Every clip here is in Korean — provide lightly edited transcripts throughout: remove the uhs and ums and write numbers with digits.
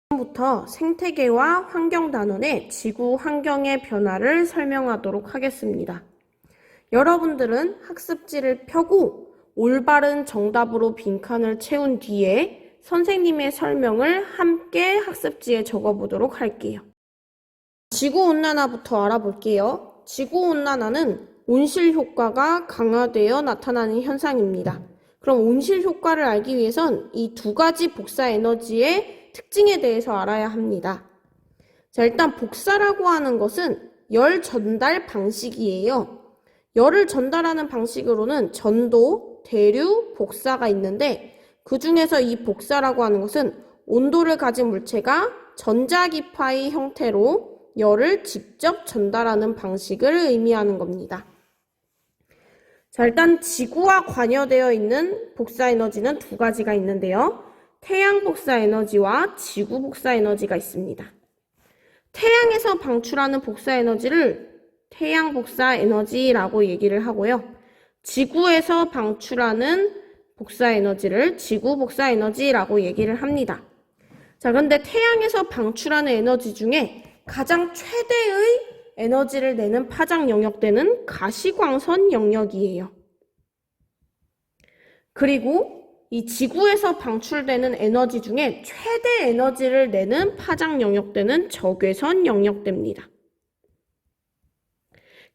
부터 생태계와 환경단원의 지구 환경의 변화를 설명하도록 하겠습니다. 여러분들은 학습지를 펴고 올바른 정답으로 빈칸을 채운 뒤에 선생님의 설명을 함께 학습지에 적어보도록 할게요. 지구온난화부터 알아볼게요. 지구온난화는 온실효과가 강화되어 나타나는 현상입니다. 그럼 온실효과를 알기 위해선 이 두 가지 복사에너지의 특징에 대해서 알아야 합니다. 자, 일단 복사라고 하는 것은 열 전달 방식이에요. 열을 전달하는 방식으로는 전도, 대류, 복사가 있는데 그 중에서 이 복사라고 하는 것은 온도를 가진 물체가 전자기파의 형태로 열을 직접 전달하는 방식을 의미하는 겁니다. 자, 일단 지구와 관여되어 있는 복사에너지는 두 가지가 있는데요. 태양 복사에너지와 지구 복사에너지가 있습니다. 태양에서 방출하는 복사에너지를 태양 복사에너지라고 얘기를 하고요. 지구에서 방출하는 복사에너지를 지구 복사에너지라고 얘기를 합니다. 자, 그런데 태양에서 방출하는 에너지 중에 가장 최대의 에너지를 내는 파장 영역대는 가시광선 영역이에요. 그리고 이 지구에서 방출되는 에너지 중에 최대 에너지를 내는 파장 영역대는 적외선 영역대입니다.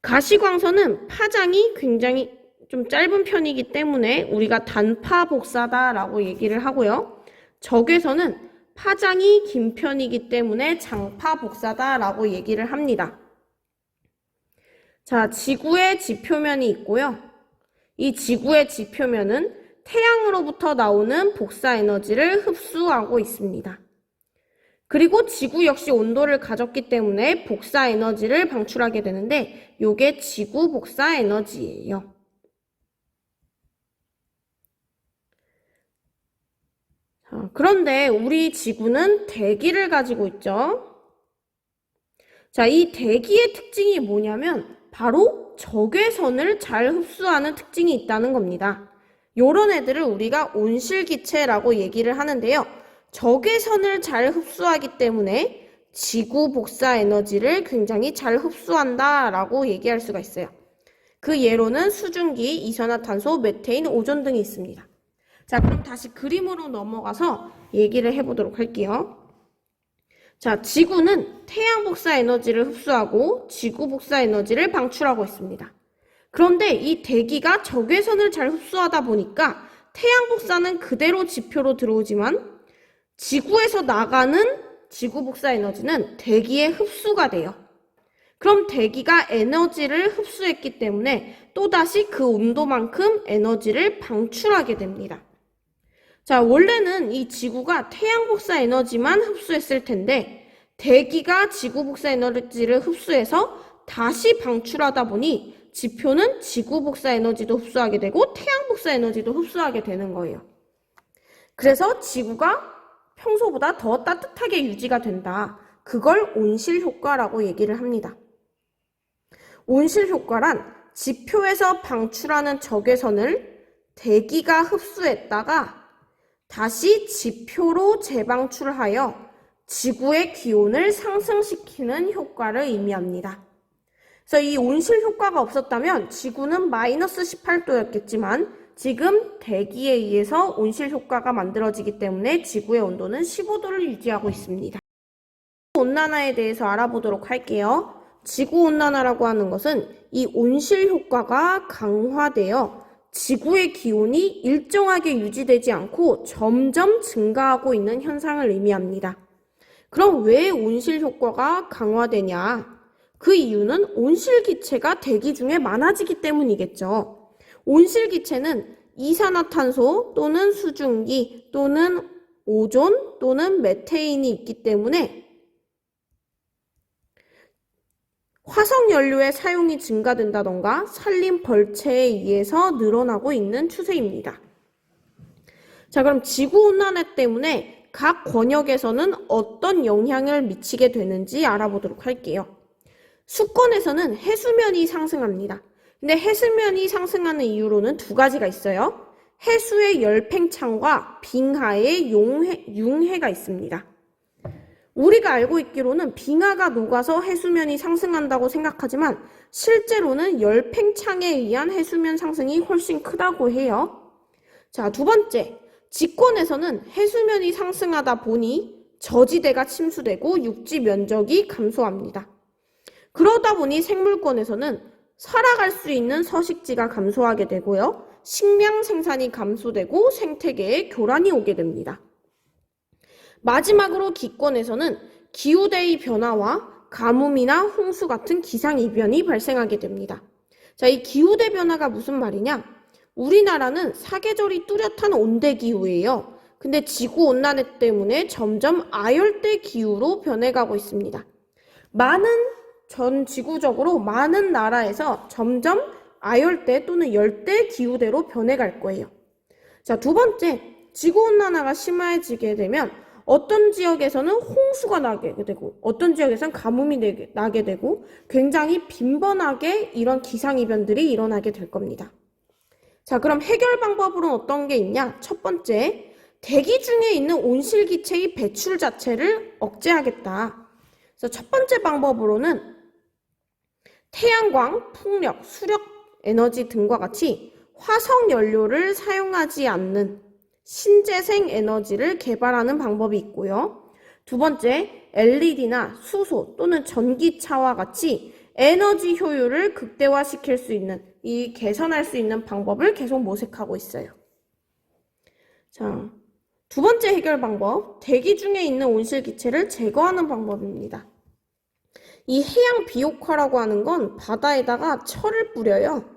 가시광선은 파장이 굉장히 좀 짧은 편이기 때문에 우리가 단파 복사다라고 얘기를 하고요. 적외선은 파장이 긴 편이기 때문에 장파 복사다라고 얘기를 합니다. 자, 지구의 지표면이 있고요. 이 지구의 지표면은 태양으로부터 나오는 복사 에너지를 흡수하고 있습니다. 그리고 지구 역시 온도를 가졌기 때문에 복사 에너지를 방출하게 되는데 이게 지구 복사 에너지예요. 자, 그런데 우리 지구는 대기를 가지고 있죠. 자, 이 대기의 특징이 뭐냐면 바로 적외선을 잘 흡수하는 특징이 있다는 겁니다. 요런 애들을 우리가 온실기체라고 얘기를 하는데요. 적외선을 잘 흡수하기 때문에 지구 복사 에너지를 굉장히 잘 흡수한다라고 얘기할 수가 있어요. 그 예로는 수증기, 이산화탄소, 메테인, 오존 등이 있습니다. 자, 그럼 다시 그림으로 넘어가서 얘기를 해보도록 할게요. 자, 지구는 태양 복사 에너지를 흡수하고 지구 복사 에너지를 방출하고 있습니다. 그런데 이 대기가 적외선을 잘 흡수하다 보니까 태양 복사는 그대로 지표로 들어오지만 지구에서 나가는 지구 복사 에너지는 대기에 흡수가 돼요. 그럼 대기가 에너지를 흡수했기 때문에 또다시 그 온도만큼 에너지를 방출하게 됩니다. 자, 원래는 이 지구가 태양 복사 에너지만 흡수했을 텐데 대기가 지구 복사 에너지를 흡수해서 다시 방출하다 보니 지표는 지구 복사 에너지도 흡수하게 되고 태양 복사 에너지도 흡수하게 되는 거예요. 그래서 지구가 평소보다 더 따뜻하게 유지가 된다. 그걸 온실효과라고 얘기를 합니다. 온실효과란 지표에서 방출하는 적외선을 대기가 흡수했다가 다시 지표로 재방출하여 지구의 기온을 상승시키는 효과를 의미합니다. 그래서 이 온실 효과가 없었다면 지구는 마이너스 18도였겠지만 지금 대기에 의해서 온실 효과가 만들어지기 때문에 지구의 온도는 15도를 유지하고 있습니다. 온난화에 대해서 알아보도록 할게요. 지구온난화라고 하는 것은 이 온실 효과가 강화되어 지구의 기온이 일정하게 유지되지 않고 점점 증가하고 있는 현상을 의미합니다. 그럼 왜 온실 효과가 강화되냐? 그 이유는 온실기체가 대기 중에 많아지기 때문이겠죠. 온실기체는 이산화탄소 또는 수증기 또는 오존 또는 메테인이 있기 때문에 화석연료의 사용이 증가된다던가 산림 벌채에 의해서 늘어나고 있는 추세입니다. 자, 그럼 지구온난화 때문에 각 권역에서는 어떤 영향을 미치게 되는지 알아보도록 할게요. 수권에서는 해수면이 상승합니다. 근데 해수면이 상승하는 이유로는 두 가지가 있어요. 해수의 열팽창과 빙하의 융해가 있습니다. 우리가 알고 있기로는 빙하가 녹아서 해수면이 상승한다고 생각하지만 실제로는 열팽창에 의한 해수면 상승이 훨씬 크다고 해요. 자, 두 번째, 지권에서는 해수면이 상승하다 보니 저지대가 침수되고 육지 면적이 감소합니다. 그러다 보니 생물권에서는 살아갈 수 있는 서식지가 감소하게 되고요. 식량 생산이 감소되고 생태계에 교란이 오게 됩니다. 마지막으로 기권에서는 기후대의 변화와 가뭄이나 홍수 같은 기상이변이 발생하게 됩니다. 자, 이 기후대 변화가 무슨 말이냐? 우리나라는 사계절이 뚜렷한 온대기후예요. 근데 지구온난화 때문에 점점 아열대 기후로 변해가고 있습니다. 전 지구적으로 많은 나라에서 점점 아열대 또는 열대 기후대로 변해갈 거예요. 자, 두 번째, 지구온난화가 심해지게 되면 어떤 지역에서는 홍수가 나게 되고 어떤 지역에서는 가뭄이 나게 되고 굉장히 빈번하게 이런 기상이변들이 일어나게 될 겁니다. 자, 그럼 해결 방법으로는 어떤 게 있냐? 첫 번째, 대기 중에 있는 온실기체의 배출 자체를 억제하겠다. 그래서 첫 번째 방법으로는 태양광, 풍력, 수력 에너지 등과 같이 화석 연료를 사용하지 않는 신재생 에너지를 개발하는 방법이 있고요. 두 번째, LED나 수소 또는 전기차와 같이 에너지 효율을 극대화시킬 수 있는, 개선할 수 있는 방법을 계속 모색하고 있어요. 자, 두 번째 해결 방법, 대기 중에 있는 온실기체를 제거하는 방법입니다. 이 해양 비옥화라고 하는 건 바다에다가 철을 뿌려요.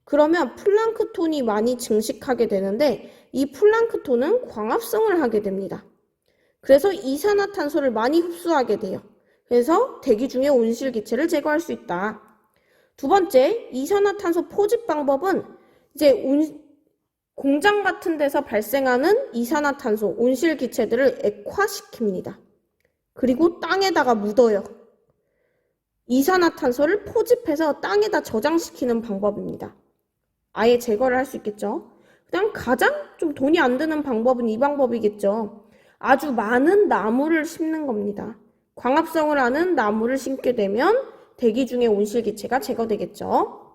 그러면 플랑크톤이 많이 증식하게 되는데 이 플랑크톤은 광합성을 하게 됩니다. 그래서 이산화탄소를 많이 흡수하게 돼요. 그래서 대기 중에 온실기체를 제거할 수 있다. 두 번째, 이산화탄소 포집 방법은 이제 공장 같은 데서 발생하는 이산화탄소, 온실기체들을 액화시킵니다. 그리고 땅에다가 묻어요. 이산화탄소를 포집해서 땅에다 저장시키는 방법입니다. 아예 제거를 할 수 있겠죠. 그냥 가장 좀 돈이 안 드는 방법은 이 방법이겠죠. 아주 많은 나무를 심는 겁니다. 광합성을 하는 나무를 심게 되면 대기 중의 온실기체가 제거되겠죠.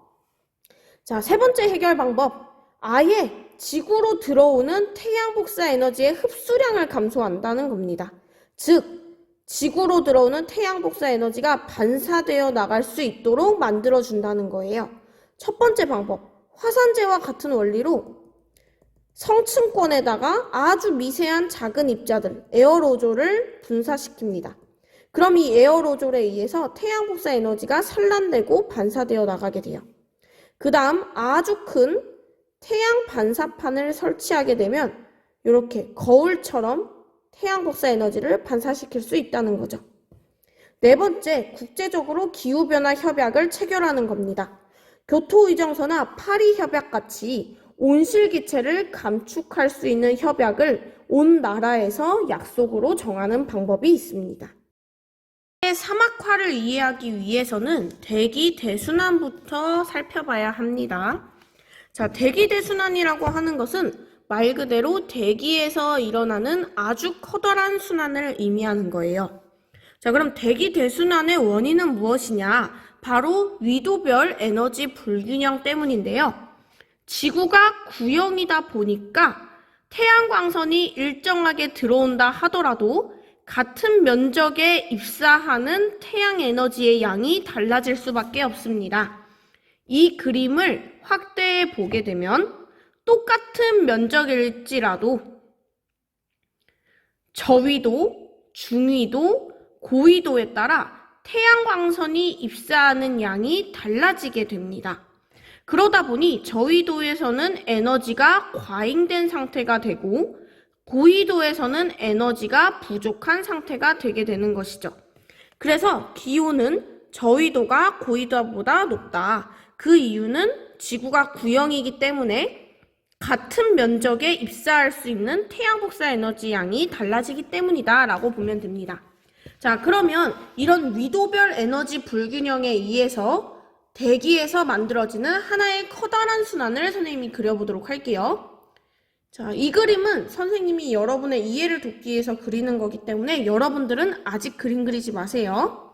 자, 세 번째 해결 방법. 아예 지구로 들어오는 태양 복사 에너지의 흡수량을 감소한다는 겁니다. 즉, 지구로 들어오는 태양 복사 에너지가 반사되어 나갈 수 있도록 만들어준다는 거예요. 첫 번째 방법. 화산재와 같은 원리로 성층권에다가 아주 미세한 작은 입자들, 에어로졸을 분사시킵니다. 그럼 이 에어로졸에 의해서 태양 복사 에너지가 산란되고 반사되어 나가게 돼요. 그 다음 아주 큰 태양 반사판을 설치하게 되면 이렇게 거울처럼 태양 복사 에너지를 반사시킬 수 있다는 거죠. 네 번째, 국제적으로 기후변화 협약을 체결하는 겁니다. 교토의정서나 파리협약 같이 온실기체를 감축할 수 있는 협약을 온 나라에서 약속으로 정하는 방법이 있습니다. 사막화를 이해하기 위해서는 대기 대순환부터 살펴봐야 합니다. 자, 대기 대순환이라고 하는 것은 말 그대로 대기에서 일어나는 아주 커다란 순환을 의미하는 거예요. 자, 그럼 대기 대순환의 원인은 무엇이냐? 바로 위도별 에너지 불균형 때문인데요. 지구가 구형이다 보니까 태양광선이 일정하게 들어온다 하더라도 같은 면적에 입사하는 태양 에너지의 양이 달라질 수밖에 없습니다. 이 그림을 확대해 보게 되면 똑같은 면적일지라도 저위도, 중위도, 고위도에 따라 태양광선이 입사하는 양이 달라지게 됩니다. 그러다 보니 저위도에서는 에너지가 과잉된 상태가 되고 고위도에서는 에너지가 부족한 상태가 되게 되는 것이죠. 그래서 기온은 저위도가 고위도보다 높다. 그 이유는 지구가 구형이기 때문에 같은 면적에 입사할 수 있는 태양 복사 에너지 양이 달라지기 때문이다 라고 보면 됩니다. 자, 그러면 이런 위도별 에너지 불균형에 의해서 대기에서 만들어지는 하나의 커다란 순환을 선생님이 그려보도록 할게요. 자, 이 그림은 선생님이 여러분의 이해를 돕기 위해서 그리는 거기 때문에 여러분들은 아직 그림 그리지 마세요.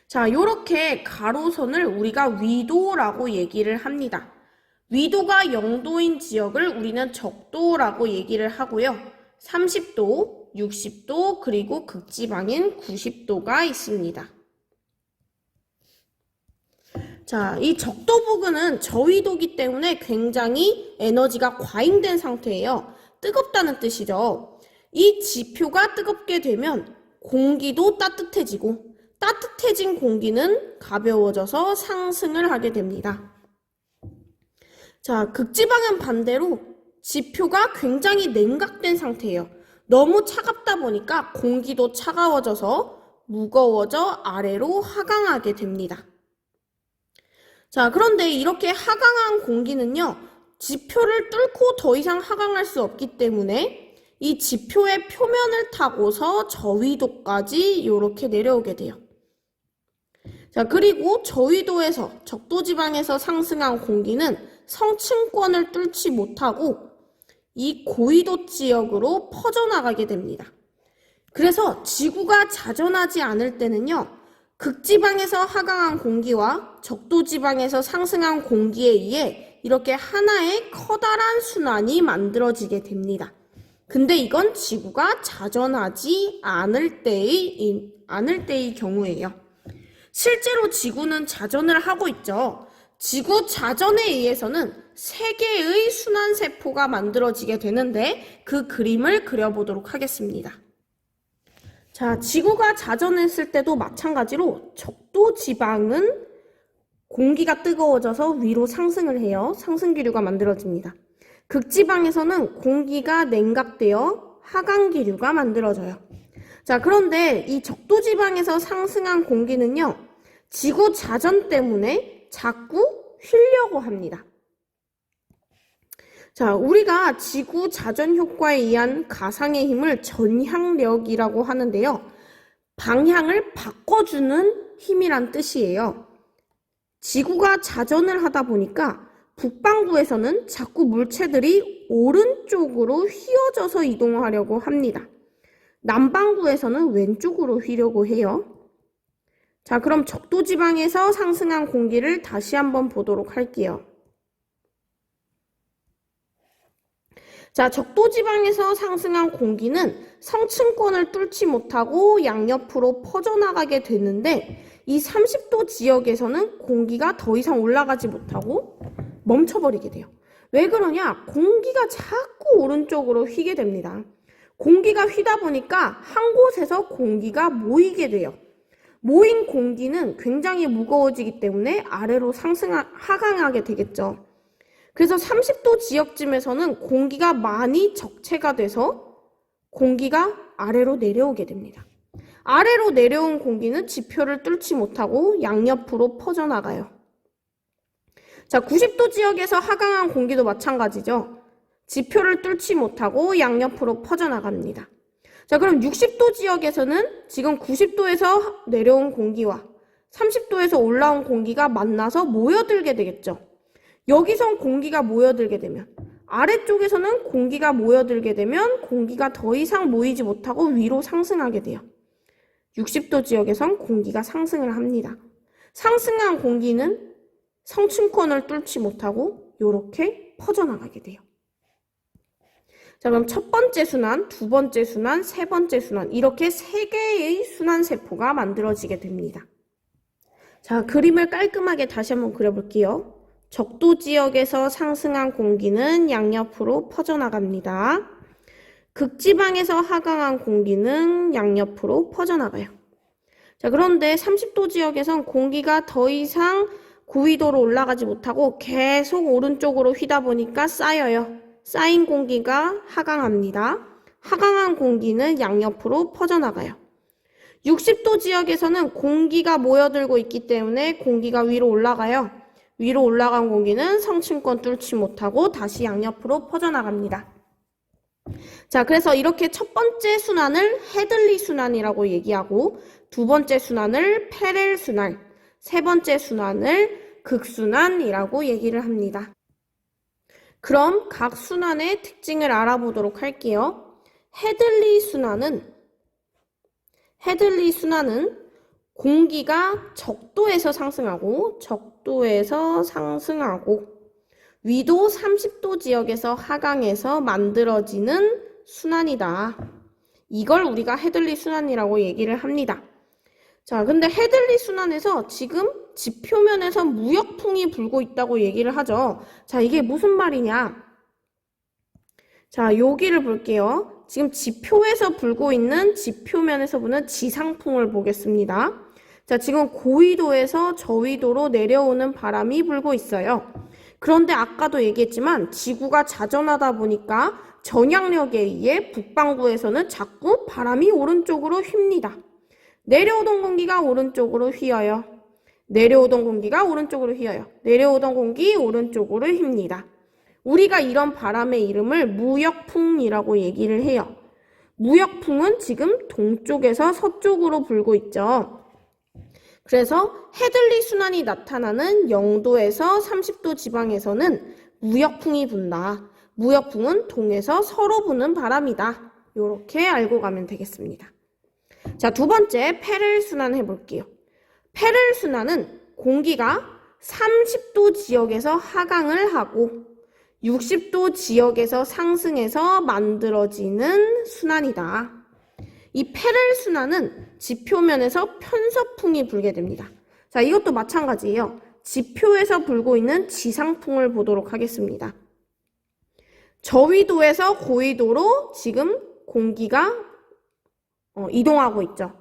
자, 요렇게 가로선을 우리가 위도라고 얘기를 합니다. 위도가 0도인 지역을 우리는 적도라고 얘기를 하고요. 30도, 60도, 그리고 극지방인 90도가 있습니다. 자, 이 적도 부근은 저위도기 때문에 굉장히 에너지가 과잉된 상태예요. 뜨겁다는 뜻이죠. 이 지표가 뜨겁게 되면 공기도 따뜻해지고 따뜻해진 공기는 가벼워져서 상승을 하게 됩니다. 자, 극지방은 반대로 지표가 굉장히 냉각된 상태예요. 너무 차갑다 보니까 공기도 차가워져서 무거워져 아래로 하강하게 됩니다. 자, 그런데 이렇게 하강한 공기는요, 지표를 뚫고 더 이상 하강할 수 없기 때문에 이 지표의 표면을 타고서 저위도까지 이렇게 내려오게 돼요. 자, 그리고 저위도에서 적도지방에서 상승한 공기는 성층권을 뚫지 못하고 이 고위도 지역으로 퍼져나가게 됩니다. 그래서 지구가 자전하지 않을 때는요, 극지방에서 하강한 공기와 적도지방에서 상승한 공기에 의해 이렇게 하나의 커다란 순환이 만들어지게 됩니다. 근데 이건 지구가 자전하지 않을 때의 경우예요. 실제로 지구는 자전을 하고 있죠. 지구 자전에 의해서는 3개의 순환세포가 만들어지게 되는데 그 그림을 그려보도록 하겠습니다. 자, 지구가 자전했을 때도 마찬가지로 적도지방은 공기가 뜨거워져서 위로 상승을 해요. 상승기류가 만들어집니다. 극지방에서는 공기가 냉각되어 하강기류가 만들어져요. 자, 그런데 이 적도지방에서 상승한 공기는요, 지구 자전 때문에 자꾸 휘려고 합니다. 자, 우리가 지구 자전 효과에 의한 가상의 힘을 전향력이라고 하는데요. 방향을 바꿔주는 힘이란 뜻이에요. 지구가 자전을 하다 보니까 북반구에서는 자꾸 물체들이 오른쪽으로 휘어져서 이동하려고 합니다. 남반구에서는 왼쪽으로 휘려고 해요. 자, 그럼 적도지방에서 상승한 공기를 다시 한번 보도록 할게요. 자, 적도지방에서 상승한 공기는 성층권을 뚫지 못하고 양옆으로 퍼져나가게 되는데 이 30도 지역에서는 공기가 더 이상 올라가지 못하고 멈춰버리게 돼요. 왜 그러냐? 공기가 자꾸 오른쪽으로 휘게 됩니다. 공기가 휘다 보니까 한 곳에서 공기가 모이게 돼요. 모인 공기는 굉장히 무거워지기 때문에 아래로 하강하게 되겠죠. 그래서 30도 지역쯤에서는 공기가 많이 적체가 돼서 공기가 아래로 내려오게 됩니다. 아래로 내려온 공기는 지표를 뚫지 못하고 양옆으로 퍼져나가요. 자, 90도 지역에서 하강한 공기도 마찬가지죠. 지표를 뚫지 못하고 양옆으로 퍼져나갑니다. 자, 그럼 60도 지역에서는 지금 90도에서 내려온 공기와 30도에서 올라온 공기가 만나서 모여들게 되겠죠. 여기선 공기가 모여들게 되면 아래쪽에서는 공기가 모여들게 되면 공기가 더 이상 모이지 못하고 위로 상승하게 돼요. 60도 지역에선 공기가 상승을 합니다. 상승한 공기는 성층권을 뚫지 못하고 이렇게 퍼져나가게 돼요. 자, 그럼 첫 번째 순환, 두 번째 순환, 세 번째 순환 이렇게 3개의 순환세포가 만들어지게 됩니다. 자, 그림을 깔끔하게 다시 한번 그려볼게요. 적도 지역에서 상승한 공기는 양옆으로 퍼져나갑니다. 극지방에서 하강한 공기는 양옆으로 퍼져나가요. 자, 그런데 30도 지역에선 공기가 더 이상 고위도로 올라가지 못하고 계속 오른쪽으로 휘다 보니까 쌓여요. 쌓인 공기가 하강합니다. 하강한 공기는 양옆으로 퍼져나가요. 60도 지역에서는 공기가 모여들고 있기 때문에 공기가 위로 올라가요. 위로 올라간 공기는 성층권 뚫지 못하고 다시 양옆으로 퍼져나갑니다. 자, 그래서 이렇게 첫 번째 순환을 헤들리 순환이라고 얘기하고 두 번째 순환을 페렐 순환, 세 번째 순환을 극순환이라고 얘기를 합니다. 그럼 각 순환의 특징을 알아보도록 할게요. 헤들리 순환은 공기가 적도에서 상승하고 위도 30도 지역에서 하강해서 만들어지는 순환이다. 이걸 우리가 헤들리 순환이라고 얘기를 합니다. 자, 근데 헤들리 순환에서 지금 지표면에서 무역풍이 불고 있다고 얘기를 하죠. 자, 이게 무슨 말이냐? 자, 여기를 볼게요. 지금 지표에서 불고 있는 지표면에서 부는 지상풍을 보겠습니다. 자, 지금 고위도에서 저위도로 내려오는 바람이 불고 있어요. 그런데 아까도 얘기했지만 지구가 자전하다 보니까 전향력에 의해 북반구에서는 자꾸 바람이 오른쪽으로 휩니다. 내려오던 공기가 오른쪽으로 휘어요. 내려오던 공기가 오른쪽으로 휘어요. 내려오던 공기 오른쪽으로 휩니다. 우리가 이런 바람의 이름을 무역풍이라고 얘기를 해요. 무역풍은 지금 동쪽에서 서쪽으로 불고 있죠. 그래서 헤들리 순환이 나타나는 영도에서 30도 지방에서는 무역풍이 분다. 무역풍은 동에서 서로 부는 바람이다. 이렇게 알고 가면 되겠습니다. 자, 두 번째 페렐 순환 해볼게요. 페렐 순환은 공기가 30도 지역에서 하강을 하고 60도 지역에서 상승해서 만들어지는 순환이다. 이 페렐 순환은 지표면에서 편서풍이 불게 됩니다. 자, 이것도 마찬가지예요. 지표에서 불고 있는 지상풍을 보도록 하겠습니다. 저위도에서 고위도로 지금 공기가 이동하고 있죠.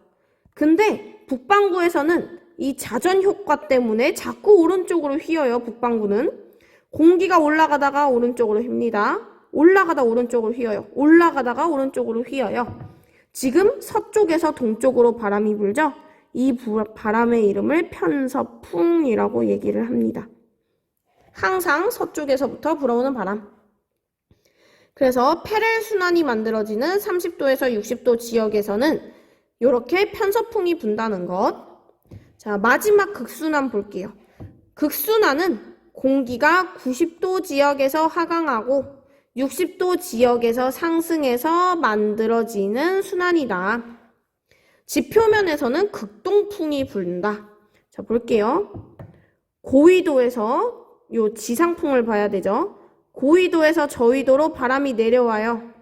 근데 북반구에서는 이 자전 효과 때문에 자꾸 오른쪽으로 휘어요. 북반구는. 공기가 올라가다가 오른쪽으로 휩니다. 올라가다 오른쪽으로 휘어요. 올라가다가 오른쪽으로 휘어요. 지금 서쪽에서 동쪽으로 바람이 불죠. 이 바람의 이름을 편서풍이라고 얘기를 합니다. 항상 서쪽에서부터 불어오는 바람. 그래서 페렐 순환이 만들어지는 30도에서 60도 지역에서는 이렇게 편서풍이 분다는 것. 자, 마지막 극순환 볼게요. 극순환은 공기가 90도 지역에서 하강하고 60도 지역에서 상승해서 만들어지는 순환이다. 지표면에서는 극동풍이 분다. 자, 볼게요. 고위도에서 요 지상풍을 봐야 되죠. 고위도에서 저위도로 바람이 내려와요.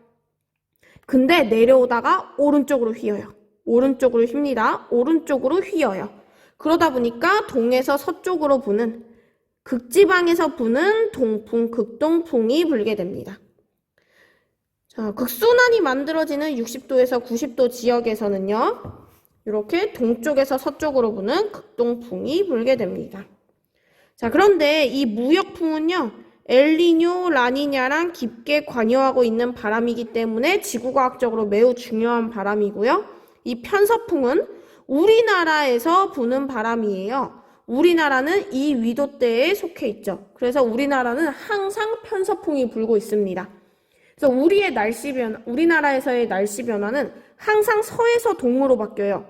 근데 내려오다가 오른쪽으로 휘어요. 오른쪽으로 휩니다. 오른쪽으로 휘어요. 그러다 보니까 동에서 서쪽으로 부는 극지방에서 부는 동풍, 극동풍이 불게 됩니다. 자, 극순환이 만들어지는 60도에서 90도 지역에서는요. 이렇게 동쪽에서 서쪽으로 부는 극동풍이 불게 됩니다. 자, 그런데 이 무역풍은요. 엘니뇨, 라니냐랑 깊게 관여하고 있는 바람이기 때문에 지구과학적으로 매우 중요한 바람이고요. 이 편서풍은 우리나라에서 부는 바람이에요. 우리나라는 이 위도대에 속해 있죠. 그래서 우리나라는 항상 편서풍이 불고 있습니다. 그래서 우리나라에서의 날씨 변화는 항상 서에서 동으로 바뀌어요.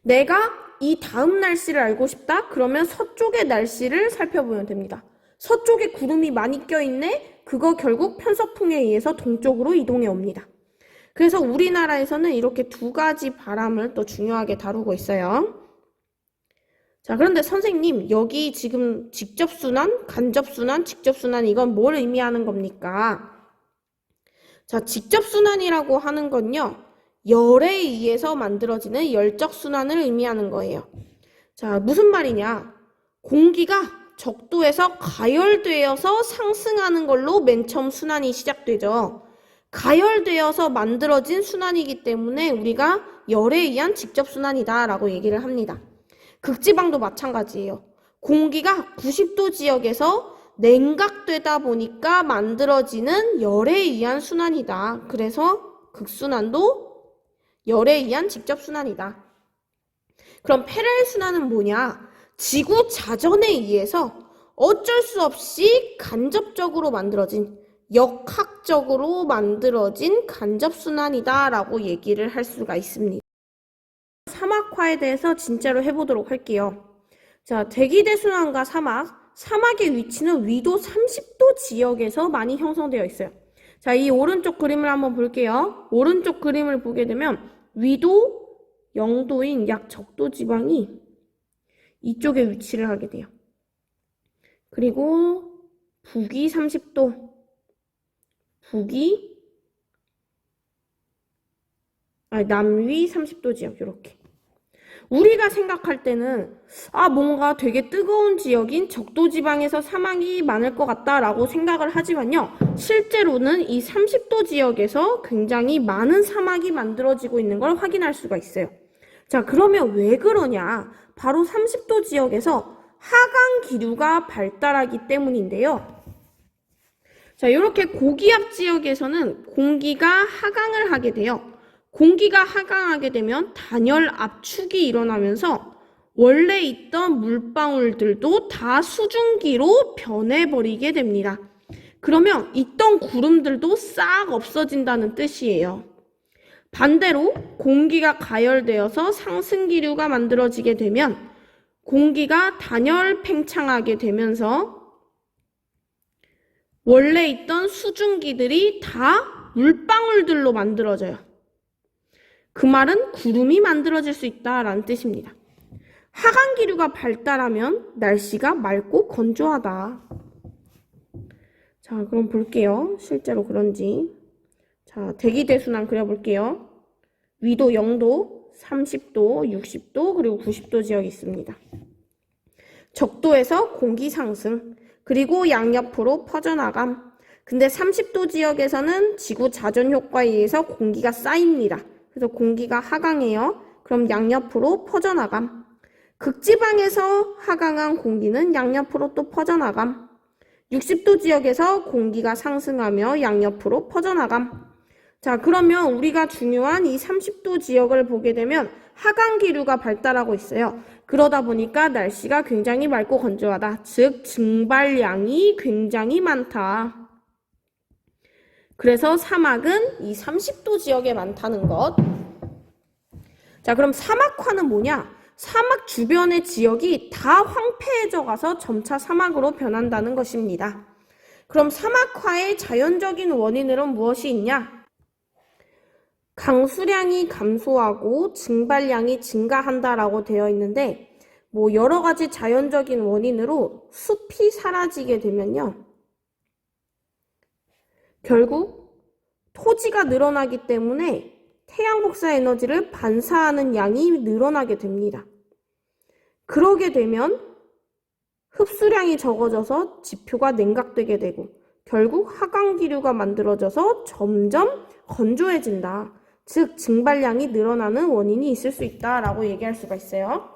내가 이 다음 날씨를 알고 싶다? 그러면 서쪽의 날씨를 살펴보면 됩니다. 서쪽에 구름이 많이 껴있네? 그거 결국 편서풍에 의해서 동쪽으로 이동해 옵니다. 그래서 우리나라에서는 이렇게 두 가지 바람을 또 중요하게 다루고 있어요. 자, 그런데 선생님, 여기 지금 직접순환, 간접순환, 직접순환 이건 뭘 의미하는 겁니까? 자, 직접순환이라고 하는 건요. 열에 의해서 만들어지는 열적순환을 의미하는 거예요. 자, 무슨 말이냐? 공기가 적도에서 가열되어서 상승하는 걸로 맨 처음 순환이 시작되죠. 가열되어서 만들어진 순환이기 때문에 우리가 열에 의한 직접순환이다 라고 얘기를 합니다. 극지방도 마찬가지예요. 공기가 90도 지역에서 냉각되다 보니까 만들어지는 열에 의한 순환이다. 그래서 극순환도 열에 의한 직접순환이다. 그럼 페렐 순환은 뭐냐? 지구 자전에 의해서 어쩔 수 없이 간접적으로 만들어진, 역학적으로 만들어진 간접순환이다 라고 얘기를 할 수가 있습니다. 사막화에 대해서 진짜로 해보도록 할게요. 자, 대기대순환과 사막. 사막의 위치는 위도 30도 지역에서 많이 형성되어 있어요. 자, 이 오른쪽 그림을 한번 볼게요. 오른쪽 그림을 보게 되면 위도 0도인 약 적도 지방이 이쪽에 위치를 하게 돼요. 그리고 북위 30도, 남위 30도 지역, 이렇게. 우리가 생각할 때는 뭔가 되게 뜨거운 지역인 적도지방에서 사막이 많을 것 같다라고 생각을 하지만요. 실제로는 이 30도 지역에서 굉장히 많은 사막이 만들어지고 있는 걸 확인할 수가 있어요. 자, 그러면 왜 그러냐? 바로 30도 지역에서 하강 기류가 발달하기 때문인데요. 자, 이렇게 고기압 지역에서는 공기가 하강을 하게 돼요. 공기가 하강하게 되면 단열 압축이 일어나면서 원래 있던 물방울들도 다 수증기로 변해버리게 됩니다. 그러면 있던 구름들도 싹 없어진다는 뜻이에요. 반대로 공기가 가열되어서 상승기류가 만들어지게 되면 공기가 단열 팽창하게 되면서 원래 있던 수증기들이 다 물방울들로 만들어져요. 그 말은 구름이 만들어질 수 있다라는 뜻입니다. 하강기류가 발달하면 날씨가 맑고 건조하다. 자, 그럼 볼게요. 실제로 그런지. 자, 대기대순환 그려볼게요. 위도 0도, 30도, 60도, 그리고 90도 지역이 있습니다. 적도에서 공기 상승, 그리고 양옆으로 퍼져나감. 근데 30도 지역에서는 지구 자전 효과에 의해서 공기가 쌓입니다. 그래서 공기가 하강해요. 그럼 양옆으로 퍼져나감. 극지방에서 하강한 공기는 양옆으로 또 퍼져나감. 60도 지역에서 공기가 상승하며 양옆으로 퍼져나감. 자, 그러면 우리가 중요한 이 30도 지역을 보게 되면 하강기류가 발달하고 있어요. 그러다 보니까 날씨가 굉장히 맑고 건조하다. 즉, 증발량이 굉장히 많다. 그래서 사막은 이 30도 지역에 많다는 것. 자, 그럼 사막화는 뭐냐? 사막 주변의 지역이 다 황폐해져 가서 점차 사막으로 변한다는 것입니다. 그럼 사막화의 자연적인 원인으로는 무엇이 있냐? 강수량이 감소하고 증발량이 증가한다라고 되어 있는데, 여러 가지 자연적인 원인으로 숲이 사라지게 되면요. 결국 토지가 늘어나기 때문에 태양 복사 에너지를 반사하는 양이 늘어나게 됩니다. 그러게 되면 흡수량이 적어져서 지표가 냉각되게 되고 결국 하강기류가 만들어져서 점점 건조해진다. 즉 증발량이 늘어나는 원인이 있을 수 있다라고 얘기할 수가 있어요.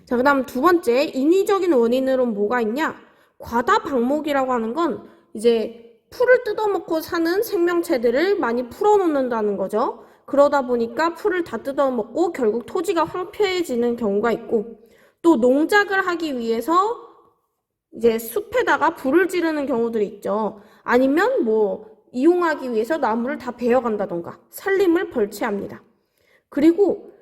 자, 그 다음 두 번째, 인위적인 원인으로는 뭐가 있냐? 과다 방목이라고 하는 건 이제 풀을 뜯어먹고 사는 생명체들을 많이 풀어놓는다는 거죠. 그러다 보니까 풀을 다 뜯어먹고 결국 토지가 황폐해지는 경우가 있고, 또 농작을 하기 위해서 이제 숲에다가 불을 지르는 경우들이 있죠. 아니면 이용하기 위해서 나무를 다 베어간다던가 산림을 벌채합니다. 그리고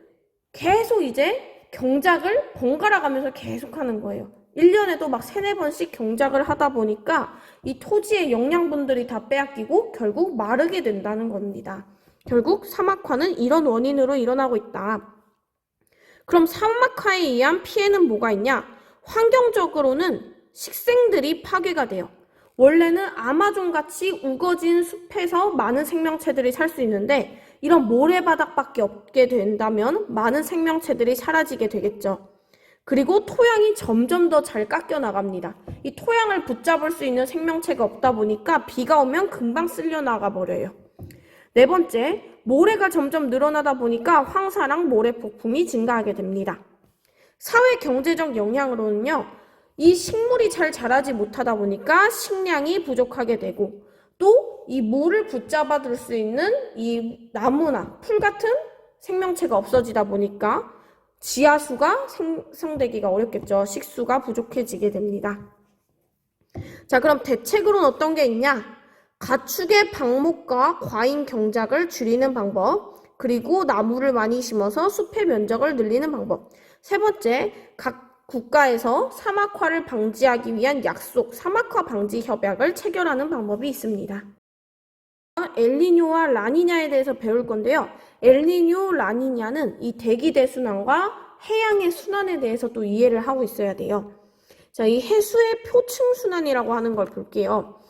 계속 이제 경작을 번갈아 가면서 계속 하는 거예요. 1년에도 막 3-4번씩 경작을 하다 보니까 이 토지의 영양분들이 다 빼앗기고 결국 마르게 된다는 겁니다. 결국 사막화는 이런 원인으로 일어나고 있다. 그럼 사막화에 의한 피해는 뭐가 있냐? 환경적으로는 식생들이 파괴가 돼요. 원래는 아마존같이 우거진 숲에서 많은 생명체들이 살 수 있는데 이런 모래바닥밖에 없게 된다면 많은 생명체들이 사라지게 되겠죠. 그리고 토양이 점점 더 잘 깎여 나갑니다. 이 토양을 붙잡을 수 있는 생명체가 없다 보니까 비가 오면 금방 쓸려 나가 버려요. 네 번째, 모래가 점점 늘어나다 보니까 황사랑 모래 폭풍이 증가하게 됩니다. 사회 경제적 영향으로는요, 이 식물이 잘 자라지 못하다 보니까 식량이 부족하게 되고 또 이 물을 붙잡아 둘 수 있는 이 나무나 풀 같은 생명체가 없어지다 보니까 지하수가 생성되기가 어렵겠죠. 식수가 부족해지게 됩니다. 자, 그럼 대책으로는 어떤 게 있냐? 가축의 방목과 과잉 경작을 줄이는 방법, 그리고 나무를 많이 심어서 숲의 면적을 늘리는 방법. 세 번째, 국가에서 사막화를 방지하기 위한 약속, 사막화 방지 협약을 체결하는 방법이 있습니다. 엘니뇨와 라니냐에 대해서 배울 건데요. 엘니뇨, 라니냐는 이 대기 대순환과 해양의 순환에 대해서 또 이해를 하고 있어야 돼요. 자, 이 해수의 표층 순환이라고 하는 걸 볼게요.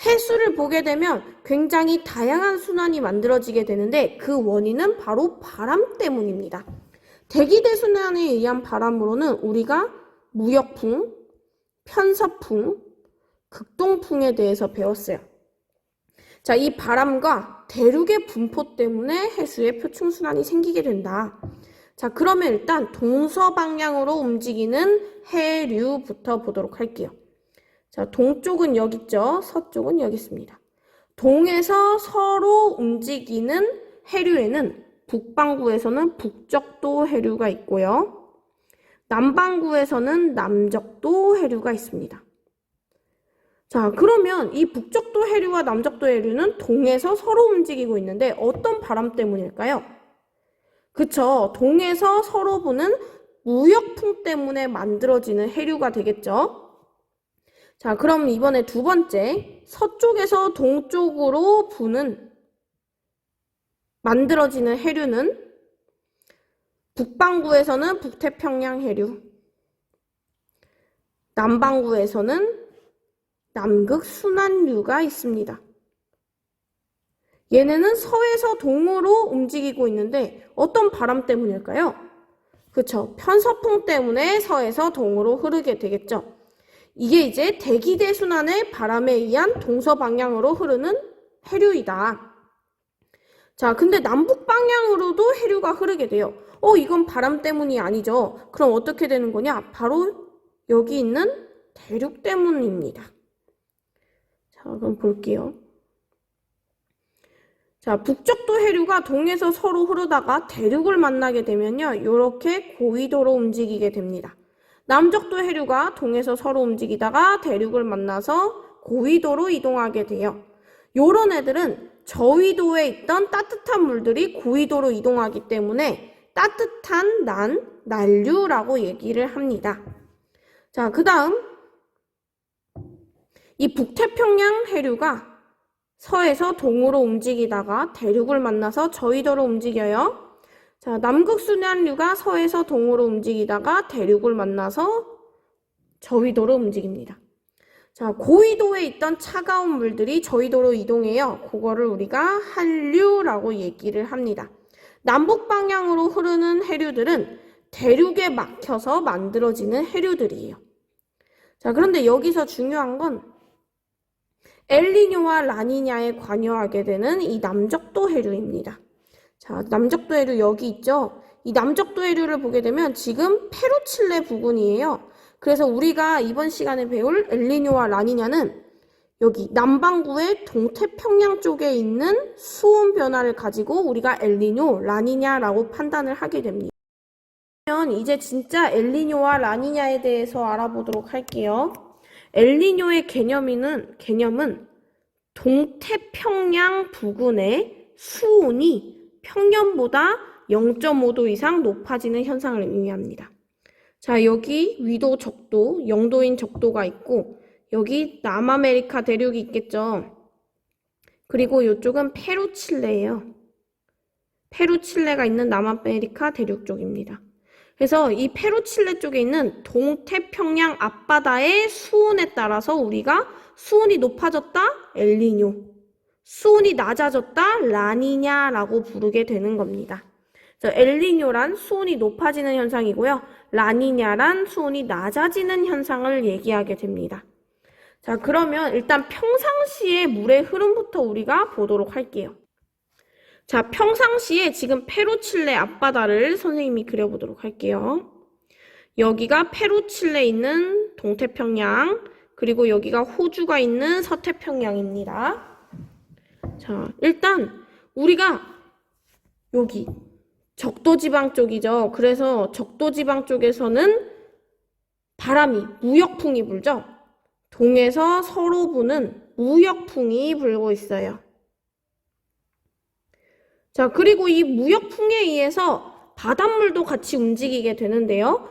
해수를 보게 되면 굉장히 다양한 순환이 만들어지게 되는데 그 원인은 바로 바람 때문입니다. 대기 대순환에 의한 바람으로는 우리가 무역풍, 편서풍, 극동풍에 대해서 배웠어요. 자, 이 바람과 대륙의 분포 때문에 해수의 표층순환이 생기게 된다. 자, 그러면 일단 동서방향으로 움직이는 해류부터 보도록 할게요. 자, 동쪽은 여기 있죠. 서쪽은 여기 있습니다. 동에서 서로 움직이는 해류에는 북반구에서는 북적도 해류가 있고요. 남반구에서는 남적도 해류가 있습니다. 자, 그러면 이 북적도 해류와 남적도 해류는 동에서 서로 움직이고 있는데 어떤 바람 때문일까요? 그쵸. 동에서 서로 부는 무역풍 때문에 만들어지는 해류가 되겠죠. 자, 그럼 이번에 두 번째, 서쪽에서 동쪽으로 부는 만들어지는 해류는 북반구에서는 북태평양 해류, 남반구에서는 남극순환류가 있습니다. 얘네는 서에서 동으로 움직이고 있는데 어떤 바람 때문일까요? 그쵸. 편서풍 때문에 서에서 동으로 흐르게 되겠죠. 이게 이제 대기대순환의 바람에 의한 동서방향으로 흐르는 해류이다. 자, 근데 남북방향으로도 해류가 흐르게 돼요. 이건 바람 때문이 아니죠. 그럼 어떻게 되는 거냐? 바로 여기 있는 대륙 때문입니다. 자, 그럼 볼게요. 자, 북적도 해류가 동에서 서로 흐르다가 대륙을 만나게 되면요. 이렇게 고위도로 움직이게 됩니다. 남적도 해류가 동에서 서로 움직이다가 대륙을 만나서 고위도로 이동하게 돼요. 요런 애들은 저위도에 있던 따뜻한 물들이 고위도로 이동하기 때문에 따뜻한 난류라고 얘기를 합니다. 자, 그 다음 이 북태평양 해류가 서에서 동으로 움직이다가 대륙을 만나서 저위도로 움직여요. 자, 남극순환류가 서에서 동으로 움직이다가 대륙을 만나서 저위도로 움직입니다. 자, 고위도에 있던 차가운 물들이 저위도로 이동해요. 그거를 우리가 한류라고 얘기를 합니다. 남북 방향으로 흐르는 해류들은 대륙에 막혀서 만들어지는 해류들이에요. 자, 그런데 여기서 중요한 건 엘니뇨와 라니냐에 관여하게 되는 이 남적도 해류입니다. 자, 남적도 해류 여기 있죠? 이 남적도 해류를 보게 되면 지금 페루칠레 부근이에요. 그래서 우리가 이번 시간에 배울 엘니뇨와 라니냐는 여기 남반구의 동태평양 쪽에 있는 수온 변화를 가지고 우리가 엘니뇨, 라니냐라고 판단을 하게 됩니다. 그러면 이제 진짜 엘니뇨와 라니냐에 대해서 알아보도록 할게요. 엘니뇨의 개념은 동태평양 부근의 수온이 평년보다 0.5도 이상 높아지는 현상을 의미합니다. 자, 여기 위도 적도, 영도인 적도가 있고 여기 남아메리카 대륙이 있겠죠. 그리고 이쪽은 페루칠레예요. 페루칠레가 있는 남아메리카 대륙 쪽입니다. 그래서 이 페루칠레 쪽에 있는 동태평양 앞바다의 수온에 따라서 우리가 수온이 높아졌다? 엘니뇨. 수온이 낮아졌다? 라니냐라고 부르게 되는 겁니다. 그래서 엘니뇨란 수온이 높아지는 현상이고요. 라니냐란 수온이 낮아지는 현상을 얘기하게 됩니다. 자, 그러면 일단 평상시의 물의 흐름부터 우리가 보도록 할게요. 자, 평상시에 지금 페루칠레 앞바다를 선생님이 그려보도록 할게요. 여기가 페루칠레 있는 동태평양, 그리고 여기가 호주가 있는 서태평양입니다. 자, 일단 우리가 여기 적도지방 쪽이죠. 그래서 적도지방 쪽에서는 바람이, 무역풍이 불죠. 동에서 서로 부는 무역풍이 불고 있어요. 자, 그리고 이 무역풍에 의해서 바닷물도 같이 움직이게 되는데요.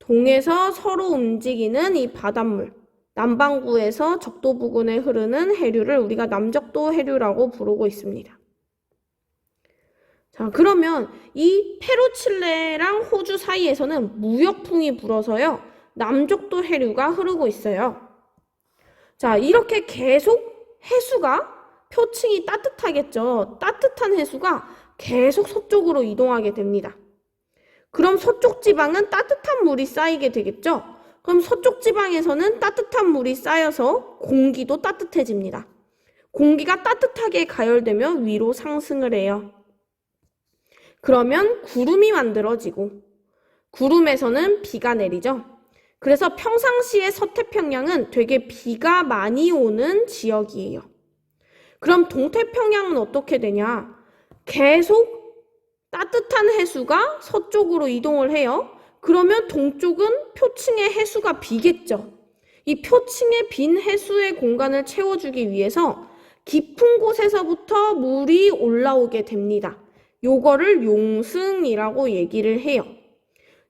동에서 서로 움직이는 이 바닷물, 남반구에서 적도 부근에 흐르는 해류를 우리가 남적도 해류라고 부르고 있습니다. 자, 그러면 이 페루, 칠레랑 호주 사이에서는 무역풍이 불어서요, 남적도 해류가 흐르고 있어요. 자, 이렇게 계속 해수가 표층이 따뜻하겠죠. 따뜻한 해수가 계속 서쪽으로 이동하게 됩니다. 그럼 서쪽 지방은 따뜻한 물이 쌓이게 되겠죠. 그럼 서쪽 지방에서는 따뜻한 물이 쌓여서 공기도 따뜻해집니다. 공기가 따뜻하게 가열되면 위로 상승을 해요. 그러면 구름이 만들어지고 구름에서는 비가 내리죠. 그래서 평상시에 서태평양은 되게 비가 많이 오는 지역이에요. 그럼 동태평양은 어떻게 되냐? 계속 따뜻한 해수가 서쪽으로 이동을 해요. 그러면 동쪽은 표층의 해수가 비겠죠. 이 표층의 빈 해수의 공간을 채워주기 위해서 깊은 곳에서부터 물이 올라오게 됩니다. 요거를 용승이라고 얘기를 해요.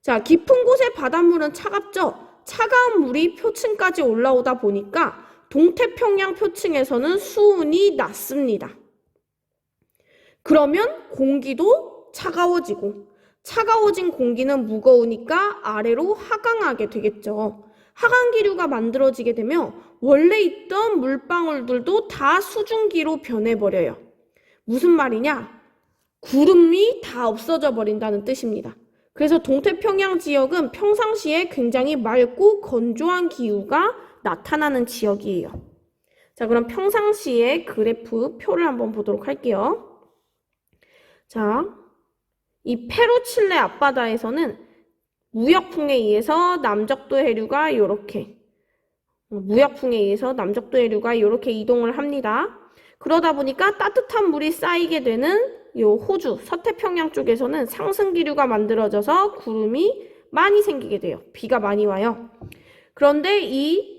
자, 깊은 곳의 바닷물은 차갑죠? 차가운 물이 표층까지 올라오다 보니까 동태평양 표층에서는 수온이 낮습니다. 그러면 공기도 차가워지고 차가워진 공기는 무거우니까 아래로 하강하게 되겠죠. 하강기류가 만들어지게 되면 원래 있던 물방울들도 다 수증기로 변해버려요. 무슨 말이냐? 구름이 다 없어져 버린다는 뜻입니다. 그래서 동태평양 지역은 평상시에 굉장히 맑고 건조한 기후가 나타나는 지역이에요. 자, 그럼 평상시의 그래프 표를 한번 보도록 할게요. 자, 이 페루, 칠레 앞바다에서는 무역풍에 의해서 남적도 해류가 이렇게 이동을 합니다. 그러다 보니까 따뜻한 물이 쌓이게 되는 요 호주, 서태평양 쪽에서는 상승기류가 만들어져서 구름이 많이 생기게 돼요. 비가 많이 와요. 그런데 이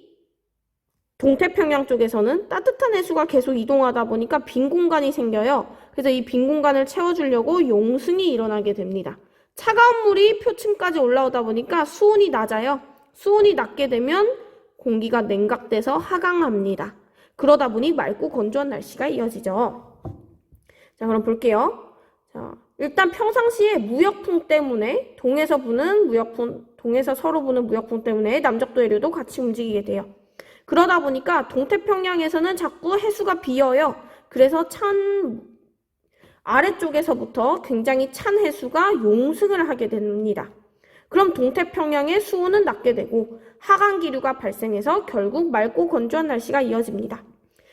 동태평양 쪽에서는 따뜻한 해수가 계속 이동하다 보니까 빈 공간이 생겨요. 그래서 이 빈 공간을 채워주려고 용승이 일어나게 됩니다. 차가운 물이 표층까지 올라오다 보니까 수온이 낮아요. 수온이 낮게 되면 공기가 냉각돼서 하강합니다. 그러다 보니 맑고 건조한 날씨가 이어지죠. 자, 그럼 볼게요. 자, 일단 평상시에 무역풍 때문에 동에서 서로 부는 무역풍 때문에 남적도 해류도 같이 움직이게 돼요. 그러다 보니까 동태평양에서는 자꾸 해수가 비어요. 그래서 아래쪽에서부터 굉장히 찬 해수가 용승을 하게 됩니다. 그럼 동태평양의 수온은 낮게 되고 하강기류가 발생해서 결국 맑고 건조한 날씨가 이어집니다.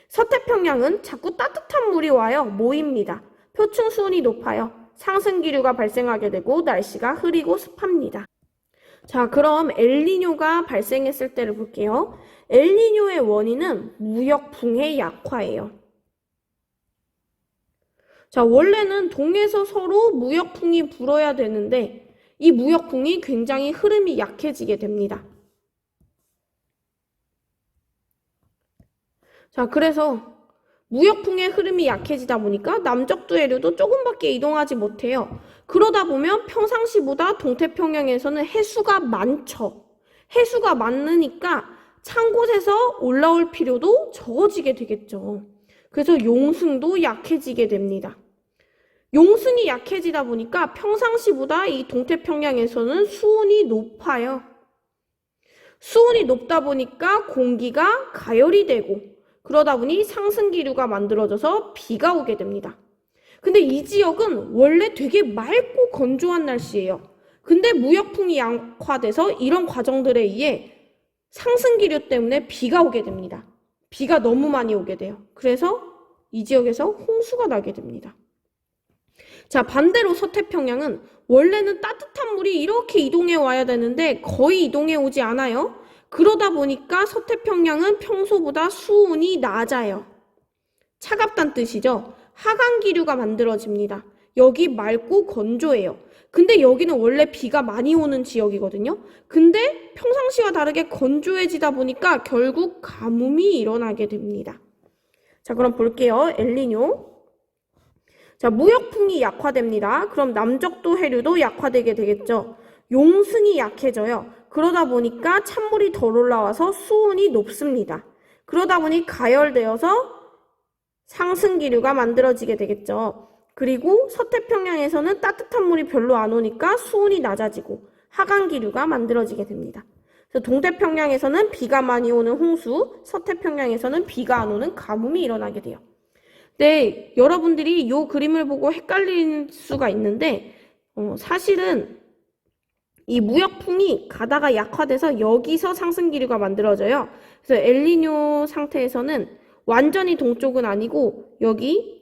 서태평양은 자꾸 따뜻한 물이 와요. 모입니다. 표층 수온이 높아요. 상승기류가 발생하게 되고 날씨가 흐리고 습합니다. 자, 그럼 엘니뇨가 발생했을 때를 볼게요. 엘니뇨의 원인은 무역풍의 약화예요. 자, 원래는 동에서 서로 무역풍이 불어야 되는데 이 무역풍이 굉장히 흐름이 약해지게 됩니다. 자, 그래서 무역풍의 흐름이 약해지다 보니까 남적도 해류도 조금밖에 이동하지 못해요. 그러다 보면 평상시보다 동태평양에서는 해수가 많죠. 해수가 많으니까 찬 곳에서 올라올 필요도 적어지게 되겠죠. 그래서 용승도 약해지게 됩니다. 용승이 약해지다 보니까 평상시보다 이 동태평양에서는 수온이 높아요. 수온이 높다 보니까 공기가 가열이 되고 그러다 보니 상승기류가 만들어져서 비가 오게 됩니다. 근데 이 지역은 원래 되게 맑고 건조한 날씨예요. 근데 무역풍이 약화돼서 이런 과정들에 의해 상승기류 때문에 비가 오게 됩니다. 비가 너무 많이 오게 돼요. 그래서 이 지역에서 홍수가 나게 됩니다. 자, 반대로 서태평양은 원래는 따뜻한 물이 이렇게 이동해 와야 되는데 거의 이동해 오지 않아요. 그러다 보니까 서태평양은 평소보다 수온이 낮아요. 차갑다는 뜻이죠. 하강기류가 만들어집니다. 여기 맑고 건조해요. 근데 여기는 원래 비가 많이 오는 지역이거든요. 근데 평상시와 다르게 건조해지다 보니까 결국 가뭄이 일어나게 됩니다. 자, 그럼 볼게요. 엘니뇨. 자, 무역풍이 약화됩니다. 그럼 남적도 해류도 약화되게 되겠죠. 용승이 약해져요. 그러다 보니까 찬물이 덜 올라와서 수온이 높습니다. 그러다 보니 가열되어서 상승기류가 만들어지게 되겠죠. 그리고 서태평양에서는 따뜻한 물이 별로 안 오니까 수온이 낮아지고 하강기류가 만들어지게 됩니다. 그래서 동태평양에서는 비가 많이 오는 홍수, 서태평양에서는 비가 안 오는 가뭄이 일어나게 돼요. 네, 여러분들이 이 그림을 보고 헷갈릴 수가 있는데 사실은 이 무역풍이 가다가 약화돼서 여기서 상승기류가 만들어져요. 그래서 엘니뇨 상태에서는 완전히 동쪽은 아니고 여기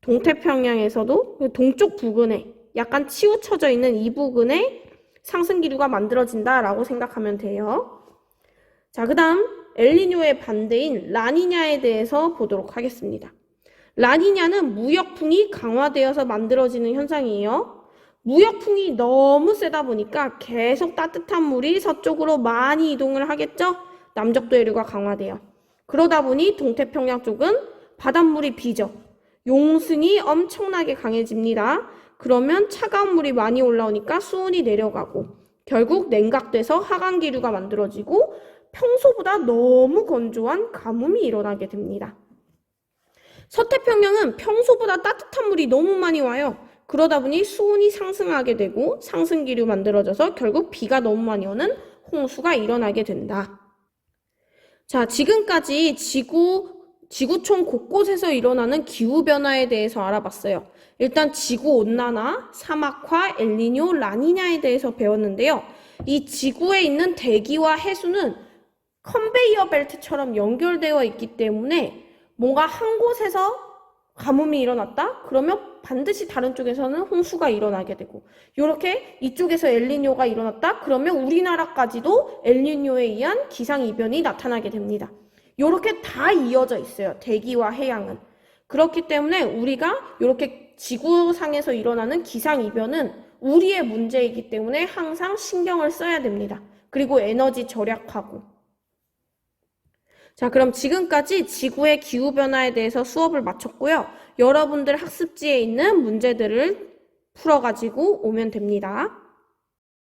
동태평양에서도 동쪽 부근에 약간 치우쳐져 있는 이 부근에 상승기류가 만들어진다라고 생각하면 돼요. 자, 그 다음 엘니뇨의 반대인 라니냐에 대해서 보도록 하겠습니다. 라니냐는 무역풍이 강화되어서 만들어지는 현상이에요. 무역풍이 너무 세다 보니까 계속 따뜻한 물이 서쪽으로 많이 이동을 하겠죠? 남적도 해류가 강화돼요. 그러다 보니 동태평양 쪽은 바닷물이 비죠. 용승이 엄청나게 강해집니다. 그러면 차가운 물이 많이 올라오니까 수온이 내려가고 결국 냉각돼서 하강기류가 만들어지고 평소보다 너무 건조한 가뭄이 일어나게 됩니다. 서태평양은 평소보다 따뜻한 물이 너무 많이 와요. 그러다 보니 수온이 상승하게 되고 상승기류 만들어져서 결국 비가 너무 많이 오는 홍수가 일어나게 된다. 자, 지금까지 지구촌 곳곳에서 일어나는 기후변화에 대해서 알아봤어요. 일단 지구온난화, 사막화, 엘니뇨, 라니냐에 대해서 배웠는데요. 이 지구에 있는 대기와 해수는 컨베이어 벨트처럼 연결되어 있기 때문에 뭔가 한 곳에서 가뭄이 일어났다? 그러면 반드시 다른 쪽에서는 홍수가 일어나게 되고 이렇게 이쪽에서 엘니뇨가 일어났다? 그러면 우리나라까지도 엘니뇨에 의한 기상이변이 나타나게 됩니다. 이렇게 다 이어져 있어요. 대기와 해양은. 그렇기 때문에 우리가 이렇게 지구상에서 일어나는 기상이변은 우리의 문제이기 때문에 항상 신경을 써야 됩니다. 그리고 에너지 절약하고. 자, 그럼 지금까지 지구의 기후변화에 대해서 수업을 마쳤고요. 여러분들 학습지에 있는 문제들을 풀어가지고 오면 됩니다.